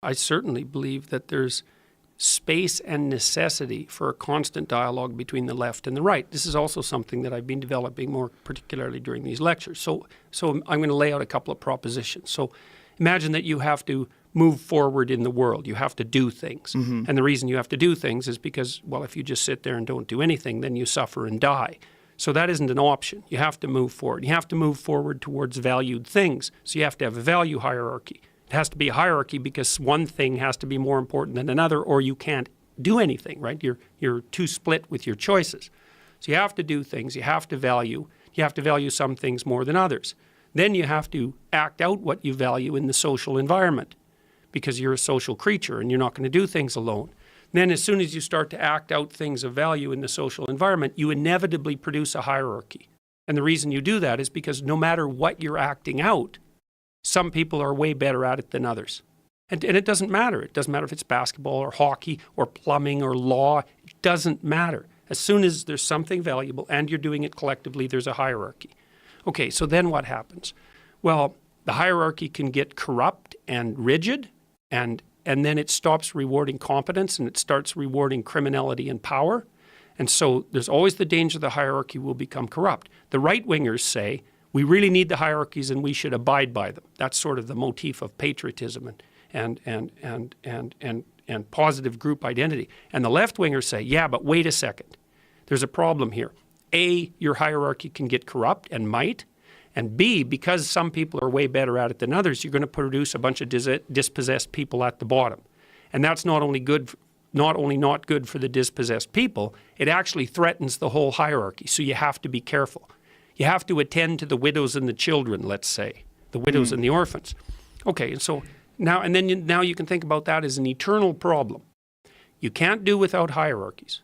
I certainly believe that there's space and necessity for a constant dialogue between the left and the right. This is also something that I've been developing more particularly during these lectures. So I'm going to lay out a couple of propositions. So imagine that you have to move forward in the world. You have to do things. Mm-hmm. And the reason you have to do things is because, well, if you just sit there and don't do anything, then you suffer and die. So that isn't an option. You have to move forward. You have to move forward towards valued things. So you have to have a value hierarchy. It has to be a hierarchy because one thing has to be more important than another, or you can't do anything, right? You're too split with your choices. So you have to do things. You have to value. You have to value some things more than others. Then you have to act out what you value in the social environment because you're a social creature and you're not going to do things alone. Then as soon as you start to act out things of value in the social environment, you inevitably produce a hierarchy. And the reason you do that is because no matter what you're acting out, some people are way better at it than others. And it doesn't matter. It doesn't matter if it's basketball or hockey or plumbing or law. It doesn't matter. As soon as there's something valuable and you're doing it collectively, there's a hierarchy. Okay, so then what happens? Well, the hierarchy can get corrupt and rigid, and then it stops rewarding competence and it starts rewarding criminality and power. And so there's always the danger the hierarchy will become corrupt. The right-wingers say, we really need the hierarchies and we should abide by them. That's sort of the motif of patriotism and positive group identity. And the left-wingers say, yeah, but wait a second. There's a problem here. A, your hierarchy can get corrupt and might. And B, because some people are way better at it than others, you're going to produce a bunch of dispossessed people at the bottom. And that's not only not good for the dispossessed people, it actually threatens the whole hierarchy. So you have to be careful. You have to attend to the widows and the children, let's say, the widows and the orphans. Okay, and so now you can think about that as an eternal problem. You can't do without hierarchies,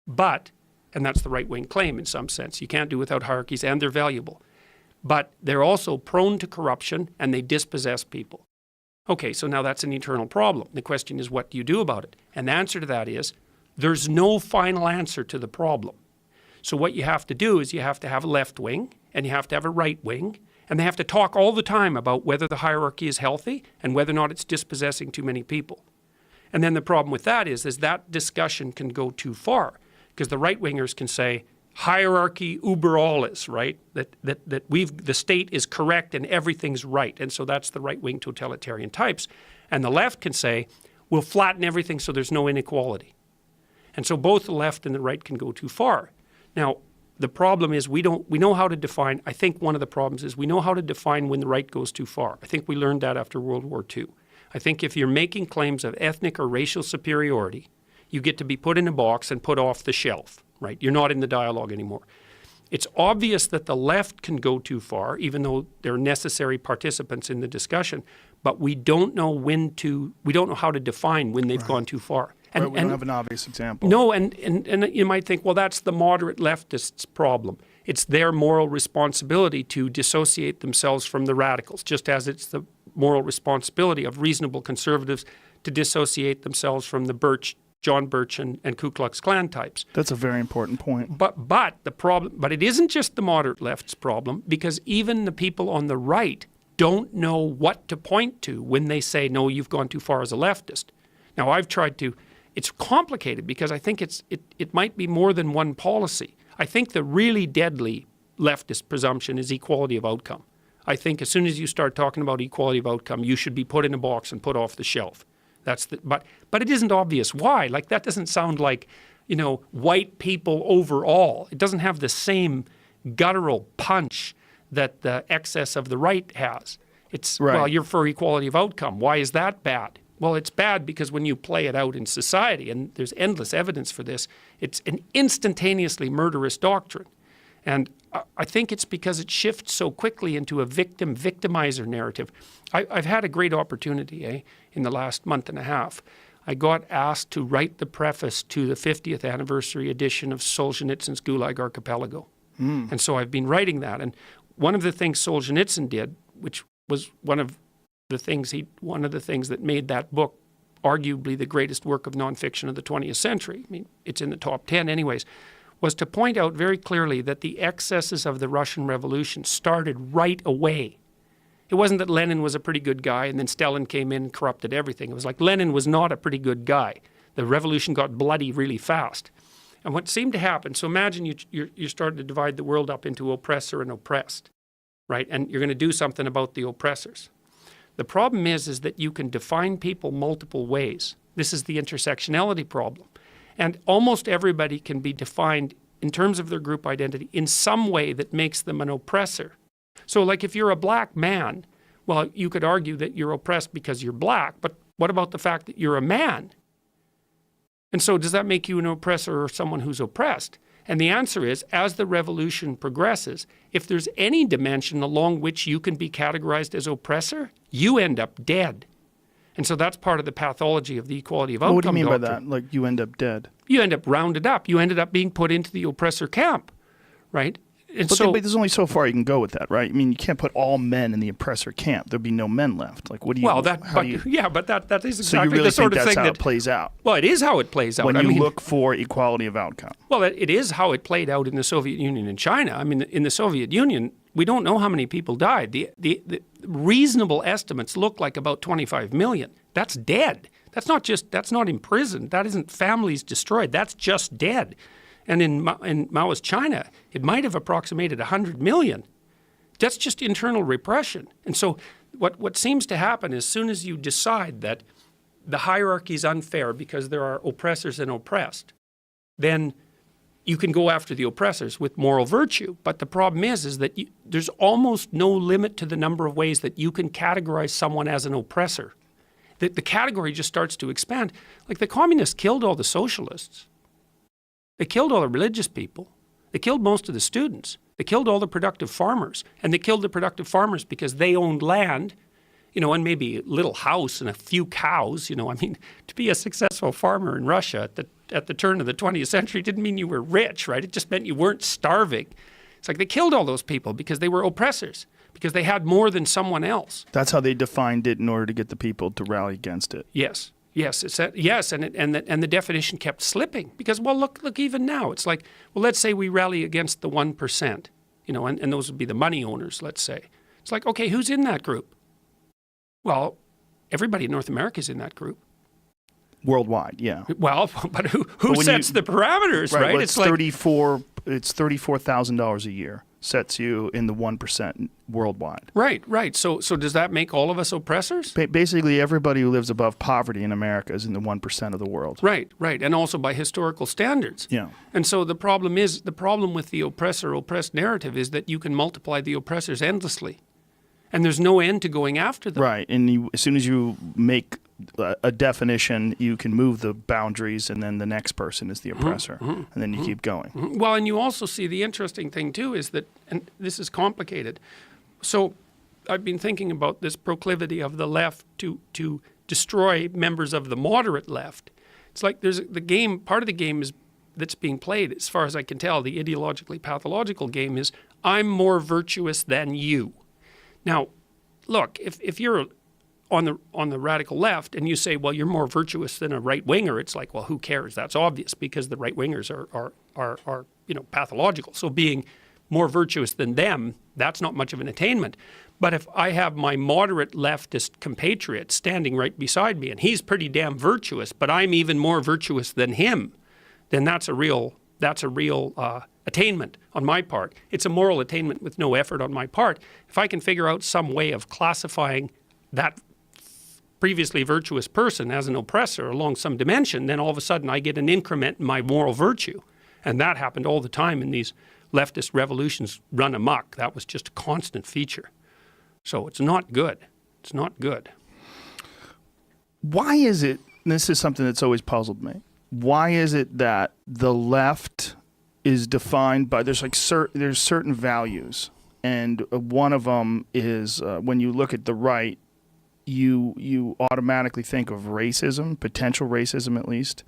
but, and that's the right-wing claim in some sense, you can't do without hierarchies and they're valuable. But they're also prone to corruption and they dispossess people. Okay, so now that's an eternal problem. The question is, what do you do about it? And the answer to that is, there's no final answer to the problem. So what you have to do is you have to have a left wing and you have to have a right wing, and they have to talk all the time about whether the hierarchy is healthy and whether or not it's dispossessing too many people. And then the problem with that is that discussion can go too far because the right wingers can say, hierarchy über alles, right? That the state is correct and everything's right. And so that's the right-wing totalitarian types. And the left can say, we'll flatten everything so there's no inequality. And so both the left and the right can go too far. Now, the problem is we know how to define, I think one of the problems is we know how to define when the right goes too far. I think we learned that after World War II. I think if you're making claims of ethnic or racial superiority, you get to be put in a box and put off the shelf. Right? You're not in the dialogue anymore. It's obvious that the left can go too far, even though they're necessary participants in the discussion, but we don't know how to define when they've gone too far. And we don't have an obvious example. No, and you might think, well, that's the moderate leftists' problem. It's their moral responsibility to dissociate themselves from the radicals, just as it's the moral responsibility of reasonable conservatives to dissociate themselves from the John Birch and Ku Klux Klan types. That's a very important point. But it isn't just the moderate left's problem, because even the people on the right don't know what to point to when they say, no, you've gone too far as a leftist. Now, I've tried to, it's complicated because I think it might be more than one policy. I think the really deadly leftist presumption is equality of outcome. I think as soon as you start talking about equality of outcome, you should be put in a box and put off the shelf. But it isn't obvious why. Like, that doesn't sound like, white people overall. It doesn't have the same guttural punch that the excess of the right has. It's, right. Well, you're for equality of outcome. Why is that bad? Well, it's bad because when you play it out in society, and there's endless evidence for this, it's an instantaneously murderous doctrine. And I think it's because it shifts so quickly into a victimizer narrative. I've had a great opportunity in the last month and a half. I got asked to write the preface to the 50th anniversary edition of Solzhenitsyn's Gulag Archipelago. And so I've been writing that. And one of the things Solzhenitsyn did, which was one of the things that made that book arguably the greatest work of nonfiction of the 20th century, I mean, it's in the top 10 anyways, was to point out very clearly that the excesses of the Russian Revolution started right away. It wasn't that Lenin was a pretty good guy and then Stalin came in and corrupted everything. It was like Lenin was not a pretty good guy. The revolution got bloody really fast. And what seemed to happen, so imagine you're starting to divide the world up into oppressor and oppressed, right? And you're going to do something about the oppressors. The problem is that you can define people multiple ways. This is the intersectionality problem. And almost everybody can be defined in terms of their group identity in some way that makes them an oppressor. So like if you're a black man, well, you could argue that you're oppressed because you're black, but what about the fact that you're a man? And so does that make you an oppressor or someone who's oppressed? And the answer is, as the revolution progresses, if there's any dimension along which you can be categorized as oppressor, you end up dead. And so that's part of the pathology of the equality of outcome What do you mean doctrine. by that? Like you end up dead? You end up rounded up. You ended up being put into the oppressor camp, right? And But, so, but there's only so far you can go with that, right? I mean, you can't put all men in the oppressor camp. There'd be no men left. Like, what do you? well, that, how but do you, yeah, but that is so you exactly really the sort think of that's thing how that it plays out well, it is how it plays out. when I you mean, look for equality of outcome? well, it is how it played out in the Soviet Union and China. I mean, in the Soviet Union, we don't know how many people died. The reasonable estimates look like about 25 million. That's dead. That's not imprisoned. That isn't families destroyed. That's just dead. And in Maoist China, it might have approximated 100 million. That's just internal repression. And so what seems to happen as soon as you decide that the hierarchy is unfair because there are oppressors and oppressed, then you can go after the oppressors with moral virtue. But the problem is that there's almost no limit to the number of ways that you can categorize someone as an oppressor. The category just starts to expand. Like the communists killed all the socialists. They killed all the religious people. They killed most of the students. They killed all the productive farmers. And they killed the productive farmers because they owned land, and maybe a little house and a few cows. I mean, to be a successful farmer in Russia at the turn of the 20th century didn't mean you were rich, right? It just meant you weren't starving. It's like they killed all those people because they were oppressors, because they had more than someone else. That's how they defined it in order to get the people to rally against it. Yes. Yes, and the definition kept slipping because, well, look, even now it's like, well, let's say we rally against the 1%, and those would be the money owners, let's say. It's like, okay, who's in that group? Well, everybody in North America is in that group. Worldwide, yeah. Well, but who sets the parameters, right? Well, It's like $34,000 a year sets you in the 1% worldwide. Right. So does that make all of us oppressors? Basically, everybody who lives above poverty in America is in the 1% of the world. Right, and also by historical standards. Yeah. And so the problem with the oppressor-oppressed narrative is that you can multiply the oppressors endlessly, and there's no end to going after them. Right, and as soon as you make a definition, you can move the boundaries, and then the next person is the oppressor, and then you keep going. Well, and you also see the interesting thing too is that, and this is complicated. So I've been thinking about this proclivity of the left to destroy members of the moderate left. It's like there's the game. Part of the game that's being played, as far as I can tell, the ideologically pathological game is I'm more virtuous than you. Now, look, if you're on the radical left and you say, well, you're more virtuous than a right winger, it's like, well, who cares? That's obvious because the right wingers are pathological. So being more virtuous than them, that's not much of an attainment. But if I have my moderate leftist compatriot standing right beside me and he's pretty damn virtuous, but I'm even more virtuous than him, then that's a real attainment on my part. It's a moral attainment with no effort on my part. If I can figure out some way of classifying that previously virtuous person as an oppressor along some dimension, then all of a sudden I get an increment in my moral virtue. And that happened all the time in these leftist revolutions run amok. That was just a constant feature. So it's not good. It's not good. Why is it, and this is something that's always puzzled me, why is it that the left is defined by, there's certain values, and one of them is when you look at the right, you automatically think of racism, potential racism at least,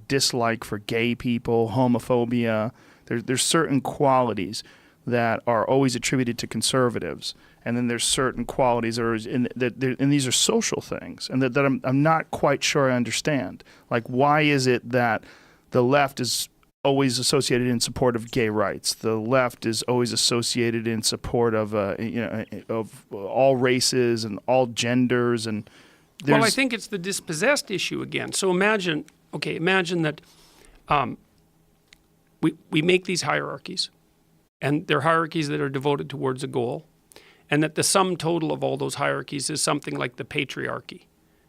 dislike for gay people, homophobia. There's certain qualities that are always attributed to conservatives, and then there's certain qualities and these are social things, and that I'm not quite sure I understand. Like, why is it that the left is always associated in support of gay rights. The left is always associated in support of of all races and all genders. And well, I think it's the dispossessed issue again. So imagine that we make these hierarchies, and they're hierarchies that are devoted towards a goal, and that the sum total of all those hierarchies is something like the patriarchy.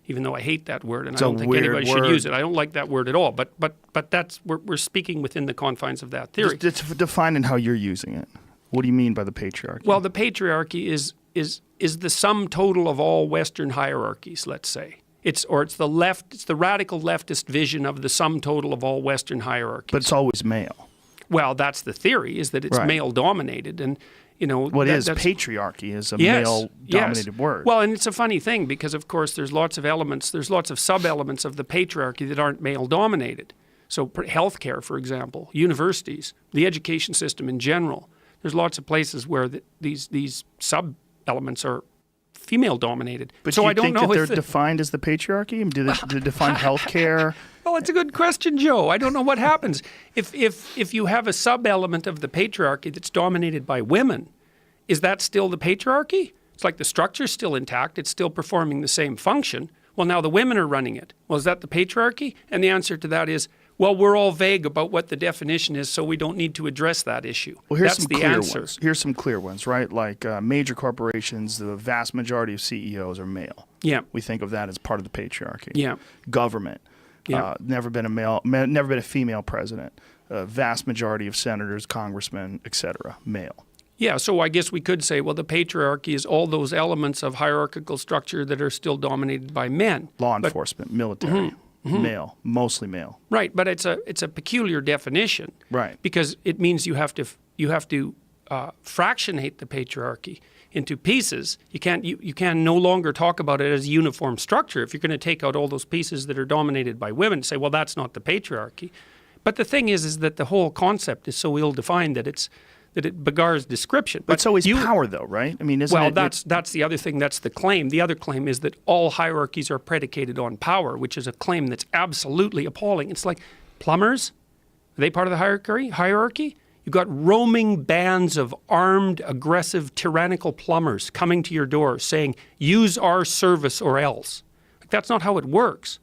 Even though I hate that word, and I don't think anybody should use it. I don't like that word at all. But that's we're speaking within the confines of that theory. Just defining how you're using it. What do you mean by the patriarchy? Well, the patriarchy is the sum total of all Western hierarchies. Let's say it's the radical leftist vision of the sum total of all Western hierarchies. But it's always male. Well, that's the theory, is that it's male dominated, and patriarchy is a male-dominated word. Well, and it's a funny thing because, of course, there's lots of sub-elements of the patriarchy that aren't male-dominated. So healthcare, for example, universities, the education system in general. There's lots of places where these sub-elements are female-dominated. But so do you I don't think know that they're defined as the patriarchy? Do they define healthcare? Well, it's a good question, Joe. I don't know what happens. If you have a sub-element of the patriarchy that's dominated by women, is that still the patriarchy? It's like the structure's still intact. It's still performing the same function. Well, now the women are running it. Well, is that the patriarchy? And the answer to that is, well, we're all vague about what the definition is, so we don't need to address that issue. Well, here's That's some the clear answer. ones. Here's some clear ones, right? Like major corporations, the vast majority of CEOs are male. Yeah. We think of that as part of the patriarchy. Yeah. Government. Yeah. Never been a female president. Vast majority of senators, congressmen, etc., male. Yeah, so I guess we could say, well, the patriarchy is all those elements of hierarchical structure that are still dominated by men. Law enforcement, military, male, mostly male. Right, but it's a peculiar definition. Right. Because it means you have to fractionate the patriarchy into pieces. You can no longer talk about it as a uniform structure. If you're going to take out all those pieces that are dominated by women, say, well, that's not the patriarchy. But the thing is that the whole concept is so ill-defined that it begars description. But it's always power, though, right? I mean, that's the other thing. That's the claim. The other claim is that all hierarchies are predicated on power, which is a claim that's absolutely appalling. It's like plumbers. Are they part of the hierarchy? You've got roaming bands of armed, aggressive, tyrannical plumbers coming to your door saying, use our service or else. Like, that's not how it works.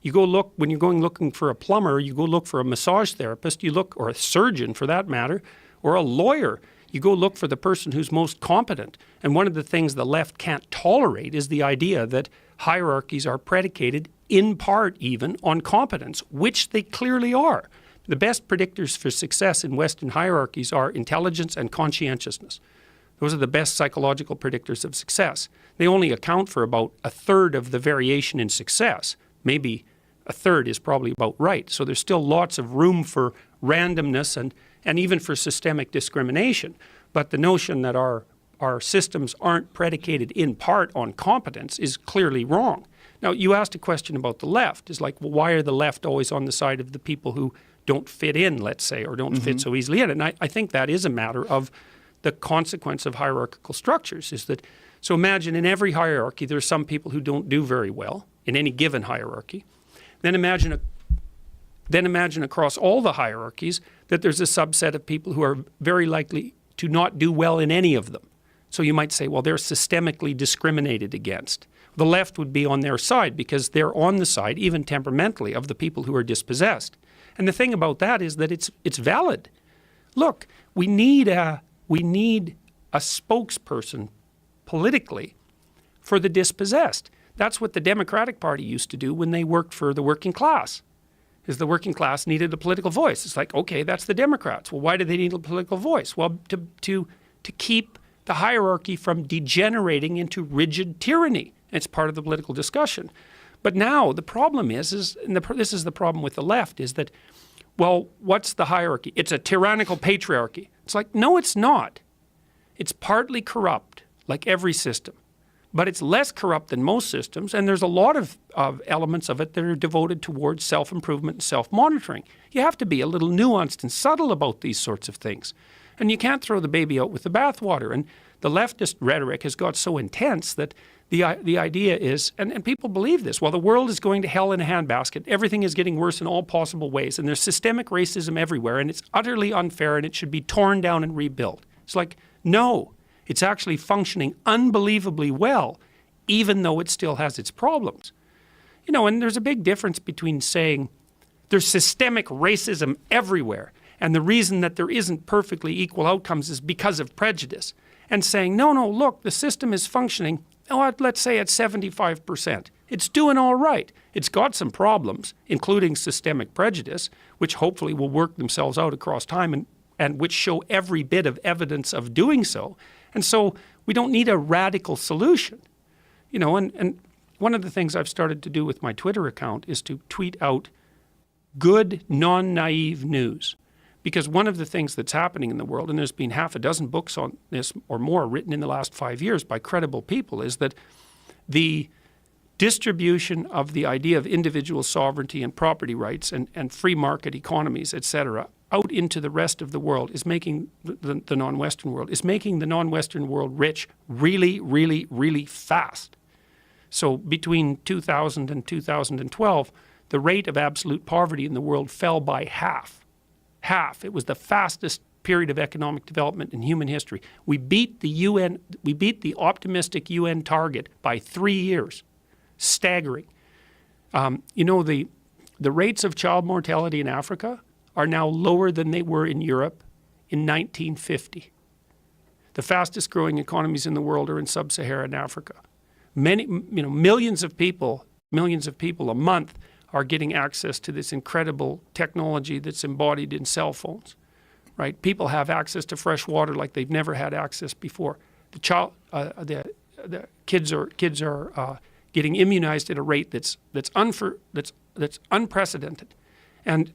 You go look, when you're going looking for a plumber, you go look for a massage therapist, or a surgeon for that matter, or a lawyer. You go look for the person who's most competent. And one of the things the left can't tolerate is the idea that hierarchies are predicated, in part even, on competence, which they clearly are. The best predictors for success in Western hierarchies are intelligence and conscientiousness. Those are the best psychological predictors of success. They only account for about a third of the variation in success. Maybe a third is probably about right. So there's still lots of room for randomness and even for systemic discrimination. But the notion that our systems aren't predicated in part on competence is clearly wrong. Now, you asked a question about the left. It's like, well, why are the left always on the side of the people who don't fit in, let's say, or don't fit so easily in? And I think that is a matter of the consequence of hierarchical structures. So imagine in every hierarchy there are some people who don't do very well in any given hierarchy. Then imagine across all the hierarchies that there's a subset of people who are very likely to not do well in any of them. So you might say, well, they're systemically discriminated against. The left would be on their side because they're on the side, even temperamentally, of the people who are dispossessed. And the thing about that is that it's valid. Look, we need a spokesperson politically for the dispossessed. That's what the Democratic Party used to do when they worked for the working class. Is the working class needed a political voice. It's like, okay, that's the Democrats. Well, why do they need a political voice? Well, to keep the hierarchy from degenerating into rigid tyranny. It's part of the political discussion. But now the problem is this is the problem with the left, is that, well, what's the hierarchy? It's a tyrannical patriarchy. It's like, no, it's not. It's partly corrupt, like every system. But it's less corrupt than most systems, and there's a lot of elements of it that are devoted towards self-improvement and self-monitoring. You have to be a little nuanced and subtle about these sorts of things. And you can't throw the baby out with the bathwater. And the leftist rhetoric has got so intense that the idea is, and people believe this, well, the world is going to hell in a handbasket. Everything is getting worse in all possible ways, and there's systemic racism everywhere, and it's utterly unfair, and it should be torn down and rebuilt. It's like, no, it's actually functioning unbelievably well, even though it still has its problems. You know, and there's a big difference between saying there's systemic racism everywhere, and the reason that there isn't perfectly equal outcomes is because of prejudice, and saying, no, look, the system is functioning, let's say at 75%. It's doing all right. It's got some problems, including systemic prejudice, which hopefully will work themselves out across time and which show every bit of evidence of doing so. And so we don't need a radical solution. You know, and one of the things I've started to do with my Twitter account is to tweet out good, non-naive news. Because one of the things that's happening in the world, and there's been half a dozen books on this or more written in the last 5 years by credible people, is that the distribution of the idea of individual sovereignty and property rights and free market economies, etc., out into the rest of the world is making the non-Western world, is making the non-Western world rich really, really, really fast. So between 2000 and 2012, the rate of absolute poverty in the world fell by half. It was the fastest period of economic development in human history. We beat the UN, we beat the optimistic UN target by 3 years. Staggering. You know, the rates of child mortality in Africa are now lower than they were in Europe in 1950. The fastest growing economies in the world are in sub-Saharan Africa. Millions of people a month are getting access to this incredible technology that's embodied in cell phones, right? People have access to fresh water like they've never had access before. The kids are getting immunized at a rate that's unprecedented, and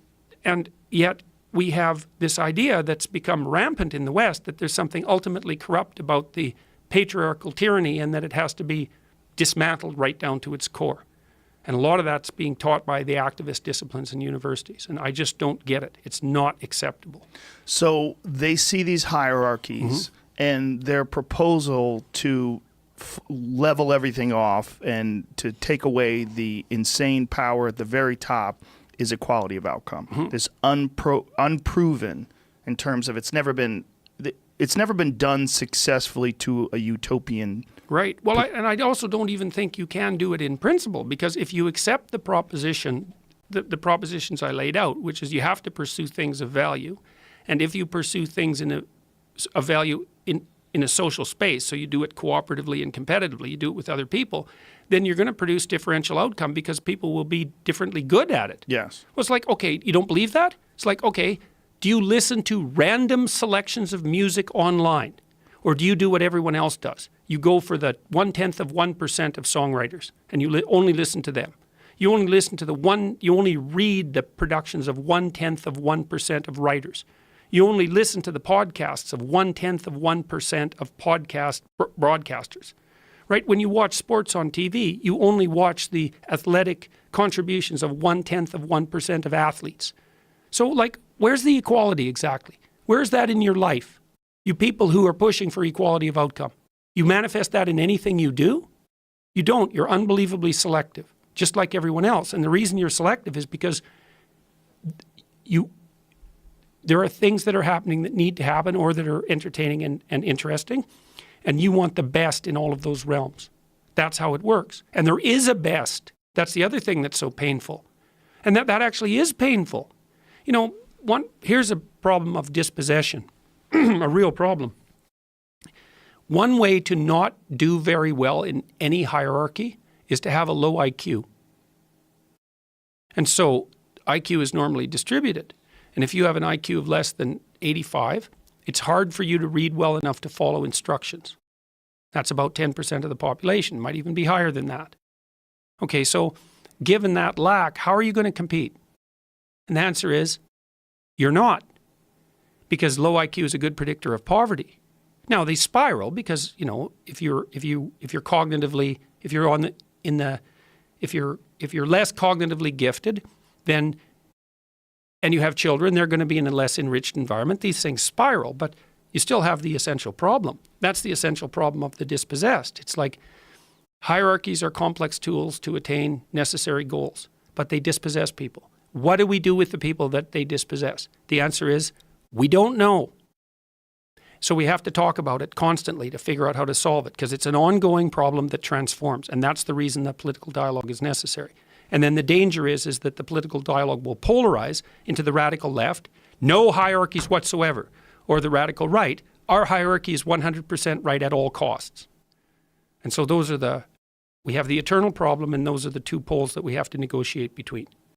yet we have this idea that's become rampant in the West that there's something ultimately corrupt about the patriarchal tyranny and that it has to be dismantled right down to its core. And a lot of that's being taught by the activist disciplines in universities. And I just don't get it. It's not acceptable. So they see these hierarchies and their proposal to level everything off and to take away the insane power at the very top is equality of outcome. This unproven in terms of it's never been done successfully to a utopian. Right. Well, I also don't even think you can do it in principle, because if you accept the proposition, the propositions I laid out, which is you have to pursue things of value, and if you pursue things of value in a social space, so you do it cooperatively and competitively, you do it with other people, then you're going to produce differential outcome because people will be differently good at it. Yes. Well, it's like, okay, you don't believe that? It's like, okay, do you listen to random selections of music online? Or do you do what everyone else does? You go for the 0.1% of songwriters, and you only listen to them. You only listen to you only read the productions of 0.1% of writers. You only listen to the podcasts of 0.1% of podcast broadcasters. Right? When you watch sports on TV, you only watch the athletic contributions of 0.1% of athletes. So, like, where's the equality exactly? Where's that in your life? You people who are pushing for equality of outcome. You manifest that in anything you do? You don't. You're unbelievably selective, just like everyone else. And the reason you're selective is because there are things that are happening that need to happen or that are entertaining and interesting, and you want the best in all of those realms. That's how it works. And there is a best. That's the other thing that's so painful. And that actually is painful. You know, here's a problem of dispossession, a real problem. One way to not do very well in any hierarchy is to have a low IQ. And so IQ is normally distributed. And if you have an IQ of less than 85, it's hard for you to read well enough to follow instructions. That's about 10% of the population, might even be higher than that. Okay, so given that lack, how are you going to compete? And the answer is, you're not. Because low IQ is a good predictor of poverty. Now they spiral because, you know, if you're cognitively, if you're less cognitively gifted, and you have children, they're going to be in a less enriched environment. These things spiral, but you still have the essential problem. That's the essential problem of the dispossessed. It's like hierarchies are complex tools to attain necessary goals, but they dispossess people. What do we do with the people that they dispossess? The answer is, we don't know. So we have to talk about it constantly to figure out how to solve it, because it's an ongoing problem that transforms, and that's the reason that political dialogue is necessary. And then the danger is that the political dialogue will polarize into the radical left, no hierarchies whatsoever, or the radical right, our hierarchy is 100% right at all costs. And so we have the eternal problem, and those are the two poles that we have to negotiate between.